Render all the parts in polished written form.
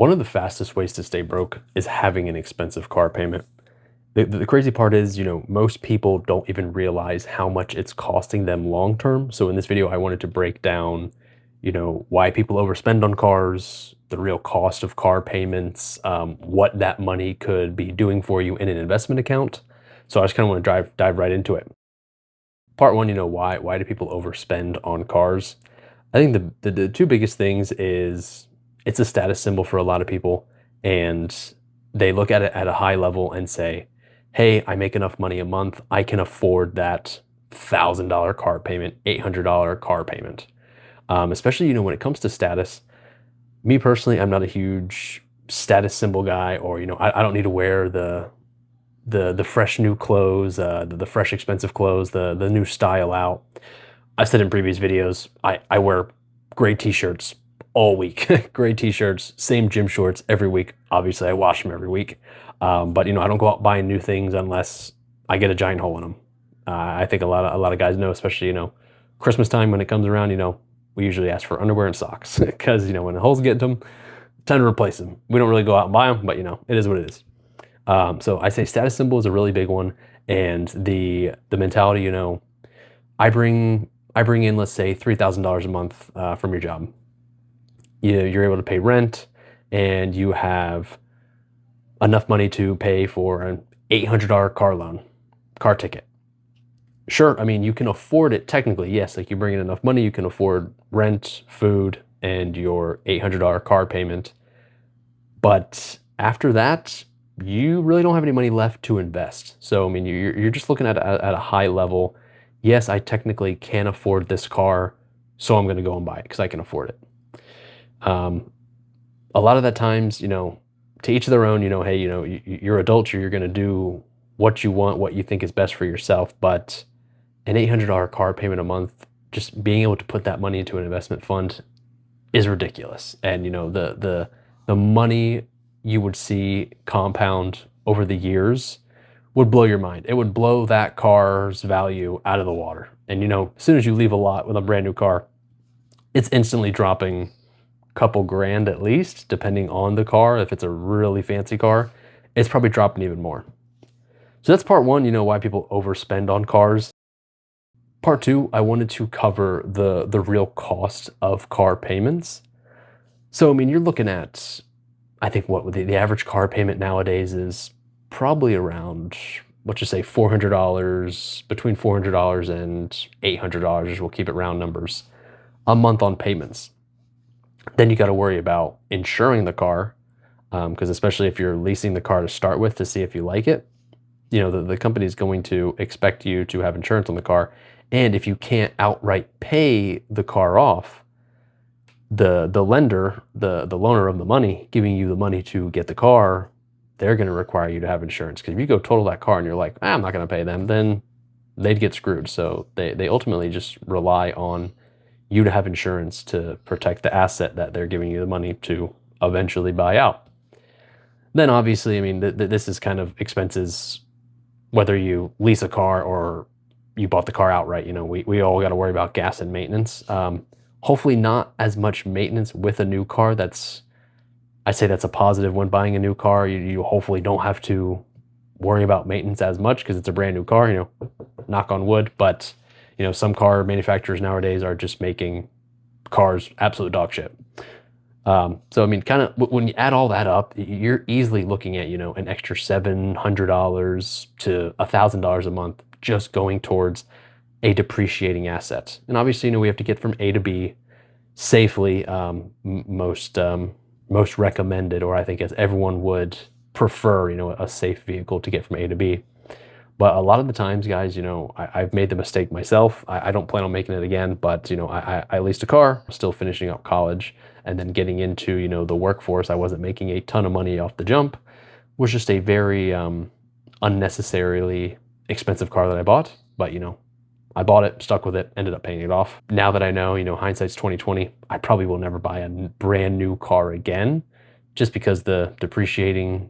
One of the fastest ways to stay broke is having an expensive car payment. The crazy part is, most people don't even realize how much it's costing them long term. So in this video, I wanted to break down, why people overspend on cars, the real cost of car payments, what that money could be doing for you in an investment account. So I just kind of want to dive right into it. Part one, why do people overspend on cars? I think the two biggest things is it's a status symbol for a lot of people, and they look at it at a high level and say, "Hey, I make enough money a month. I can afford that $1,000 car payment, $800 car payment." Especially, when it comes to status. Me personally, I'm not a huge status symbol guy, or I don't need to wear the fresh new clothes, the fresh expensive clothes, the new style out. I said in previous videos, I wear gray t-shirts all week. Gray t-shirts, same gym shorts every week. Obviously, I wash them every week. But I don't go out buying new things unless I get a giant hole in them. I think a lot of guys know, especially Christmas time when it comes around. We usually ask for underwear and socks because when the holes get into them, time to replace them. We don't really go out and buy them, but it is what it is. So I say status symbol is a really big one, and the mentality. I bring in, let's say, $3,000 a month from your job. You're able to pay rent, and you have enough money to pay for an $800 car loan, car ticket. Sure, I mean, you can afford it technically, yes, like you bring in enough money, you can afford rent, food, and your $800 car payment. But after that, you really don't have any money left to invest. So, I mean, you're just looking at a high level. Yes, I technically can afford this car, so I'm going to go and buy it because I can afford it. A lot of that times, to each their own. Hey, you're adults, you're going to do what you want, what you think is best for yourself. But an $800 car payment a month, just being able to put that money into an investment fund is ridiculous. And the money you would see compound over the years would blow your mind. It would blow that car's value out of the water. And as soon as you leave a lot with a brand new car, it's instantly dropping a couple grand at least, depending on the car. If it's a really fancy car, it's probably dropping even more. So that's part one, why people overspend on cars. Part two, I wanted to cover the real cost of car payments. So, I mean, you're looking at, I think the average car payment nowadays is probably around, let's just say $400, between $400 and $800, we'll keep it round numbers, a month on payments. Then you got to worry about insuring the car, because especially if you're leasing the car to start with to see if you like it, the company is going to expect you to have insurance on the car. And if you can't outright pay the car off, the lender, the loaner of the money, giving you the money to get the car, they're going to require you to have insurance. Because if you go total that car and you're like, I'm not going to pay them, then they'd get screwed. So they ultimately just rely on you to have insurance to protect the asset that they're giving you the money to eventually buy out. Then obviously, I mean, this is kind of expenses, whether you lease a car or you bought the car outright. We all got to worry about gas and maintenance. Hopefully not as much maintenance with a new car. I say that's a positive when buying a new car. You hopefully don't have to worry about maintenance as much because it's a brand new car, knock on wood. But, some car manufacturers nowadays are just making cars absolute dog shit. So, I mean, kind of when you add all that up, you're easily looking at, an extra $700 to $1,000 a month just going towards a depreciating asset. And obviously, we have to get from A to B safely. Most recommended, or I think as everyone would prefer, a safe vehicle to get from A to B. But a lot of the times, guys, I've made the mistake myself. I don't plan on making it again, but, I leased a car, still finishing up college, and then getting into, the workforce. I wasn't making a ton of money off the jump. Was just a very unnecessarily expensive car that I bought. But, I bought it, stuck with it, ended up paying it off. Now that I know, hindsight's 2020, I probably will never buy a brand new car again, just because the depreciating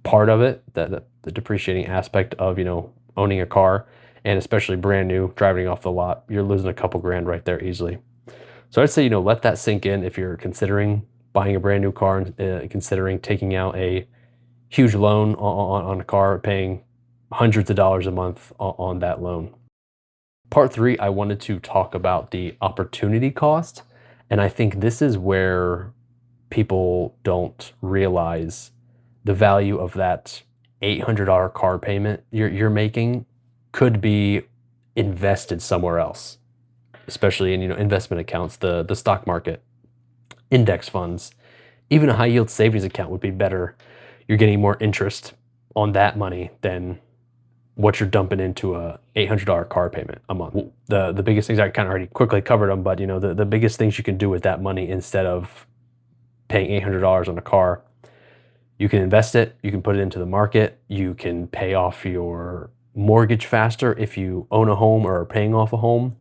part of it, the depreciating aspect of, owning a car, and especially brand new, driving off the lot, you're losing a couple grand right there easily. So I'd say, let that sink in if you're considering buying a brand new car and considering taking out a huge loan on a car, paying hundreds of dollars a month on that loan. Part three, I wanted to talk about the opportunity cost. And I think this is where people don't realize the value of that $800 car payment you're making could be invested somewhere else, especially in investment accounts, the stock market, index funds, even a high yield savings account would be better. You're getting more interest on that money than what you're dumping into a $800 car payment a month. The biggest things, I kind of already quickly covered them, but the biggest things you can do with that money instead of paying $800 on a car, you can invest it, you can put it into the market, you can pay off your mortgage faster if you own a home or are paying off a home.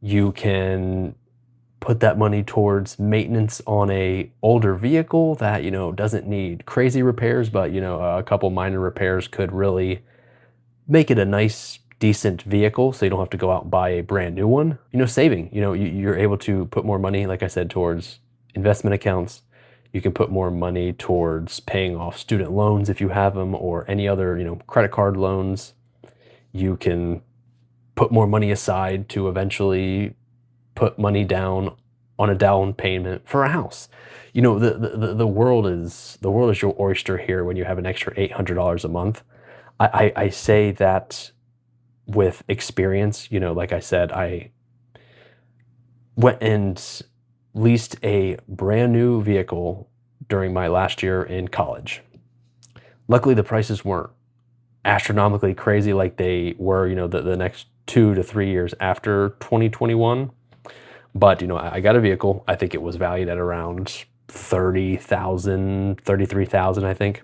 You can put that money towards maintenance on a older vehicle that doesn't need crazy repairs, but a couple minor repairs could really make it a nice, decent vehicle, so you don't have to go out and buy a brand new one. Saving, you're able to put more money, like I said, towards investment accounts. You can put more money towards paying off student loans if you have them, or any other, credit card loans. You can put more money aside to eventually put money down on a down payment for a house. The world is your oyster here when you have an extra $800 a month. I say that with experience. Like I said, I went and leased a brand new vehicle during my last year in college. Luckily, the prices weren't astronomically crazy like they were, the next 2 to 3 years after 2021. But, I got a vehicle. I think it was valued at around $30,000, $33,000, I think.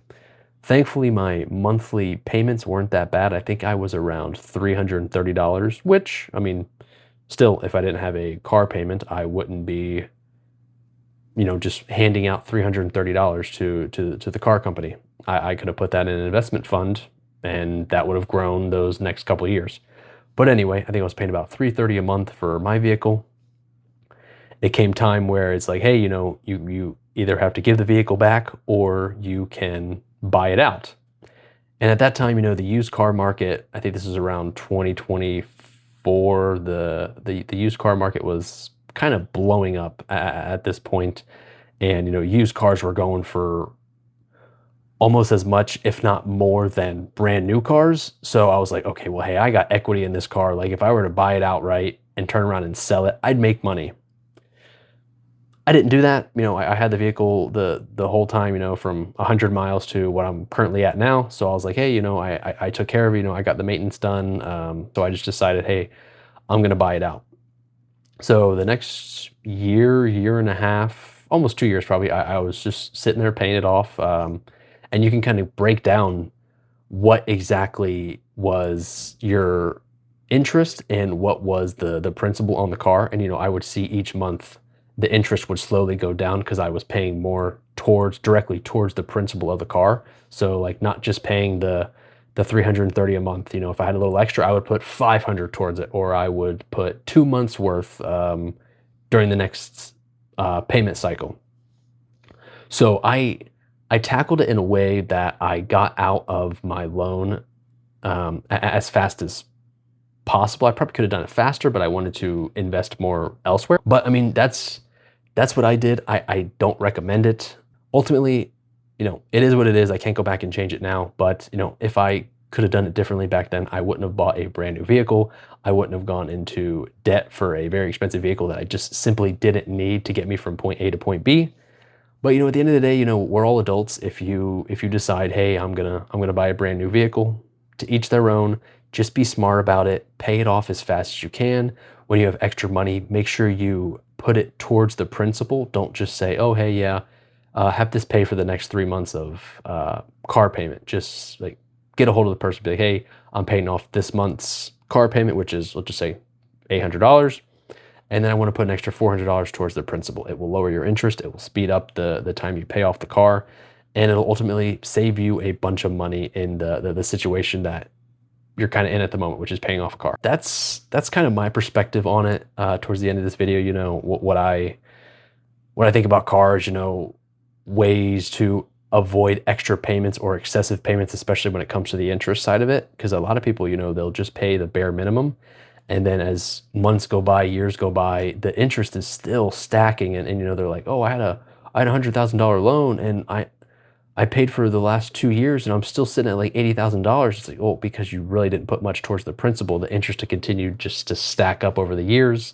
Thankfully, my monthly payments weren't that bad. I think I was around $330, which, still, if I didn't have a car payment, I wouldn't be, just handing out $330 to the car company. I could have put that in an investment fund, and that would have grown those next couple of years. But anyway, I think I was paying about $330 a month for my vehicle. It came time where it's like, hey, you either have to give the vehicle back or you can buy it out. And at that time, the used car market, I think this is around 2024, the used car market was kind of blowing up at this point. And, used cars were going for almost as much, if not more, than brand new cars. So I was like, okay, well, hey, I got equity in this car. Like, if I were to buy it outright and turn around and sell it, I'd make money. I didn't do that. I had the vehicle the whole time, from 100 miles to what I'm currently at now. So I was like, hey, I took care of it, I got the maintenance done. So I just decided, hey, I'm going to buy it out. So the next year and a half, almost 2 years probably, I was just sitting there paying it off. And you can kind of break down what exactly was your interest and what was the principal on the car. And, I would see each month the interest would slowly go down because I was paying more directly towards the principal of the car. So like not just paying the $330 a month. If I had a little extra, I would put $500 towards it, or I would put 2 months worth during the next payment cycle. So I tackled it in a way that I got out of my loan as fast as possible. I probably could have done it faster, but I wanted to invest more elsewhere. But that's what I did. I don't recommend it. Ultimately, it is what it is. I can't go back and change it now. But, if I could have done it differently back then, I wouldn't have bought a brand new vehicle. I wouldn't have gone into debt for a very expensive vehicle that I just simply didn't need to get me from point A to point B. But, at the end of the day, we're all adults. If you decide, hey, I'm gonna buy a brand new vehicle, to each their own. Just be smart about it. Pay it off as fast as you can. When you have extra money, make sure you put it towards the principal. Don't just say, oh, hey, yeah, have this pay for the next 3 months of car payment. Just like get a hold of the person, be like, hey, I'm paying off this month's car payment, which is, let's just say $800. And then I want to put an extra $400 towards the principal. It will lower your interest. It will speed up the time you pay off the car. And it'll ultimately save you a bunch of money in the situation that you're kind of in at the moment, which is paying off a car. That's kind of my perspective on it towards the end of this video. What I when I think about cars, ways to avoid extra payments or excessive payments, especially when it comes to the interest side of it. Because a lot of people, they'll just pay the bare minimum. And then as months go by, years go by, the interest is still stacking. And they're like, oh, I had $100,000 loan and I paid for the last 2 years and I'm still sitting at like $80,000. It's like, oh, because you really didn't put much towards the principal, the interest to continue just to stack up over the years.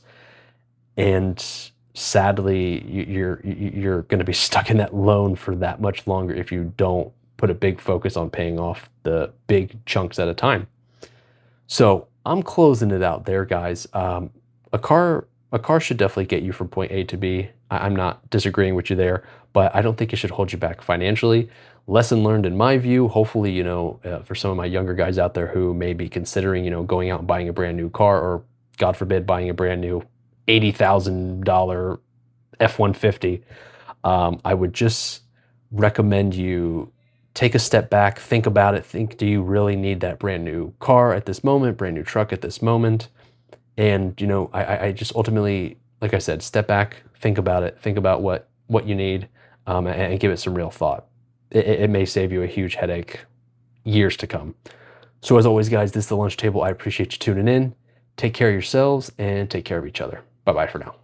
And sadly, you're going to be stuck in that loan for that much longer if you don't put a big focus on paying off the big chunks at a time. So I'm closing it out there, guys. A car should definitely get you from point A to B. I'm not disagreeing with you there, but I don't think it should hold you back financially. Lesson learned in my view. Hopefully, for some of my younger guys out there who may be considering, going out and buying a brand new car, or God forbid, buying a brand new $80,000 F-150, I would just recommend you take a step back, think about it. Think, do you really need that brand new car at this moment, brand new truck at this moment? And, I just ultimately, like I said, step back, think about it, think about what you need, and give it some real thought. It may save you a huge headache years to come. So as always, guys, this is The Lunch Table. I appreciate you tuning in. Take care of yourselves and take care of each other. Bye-bye for now.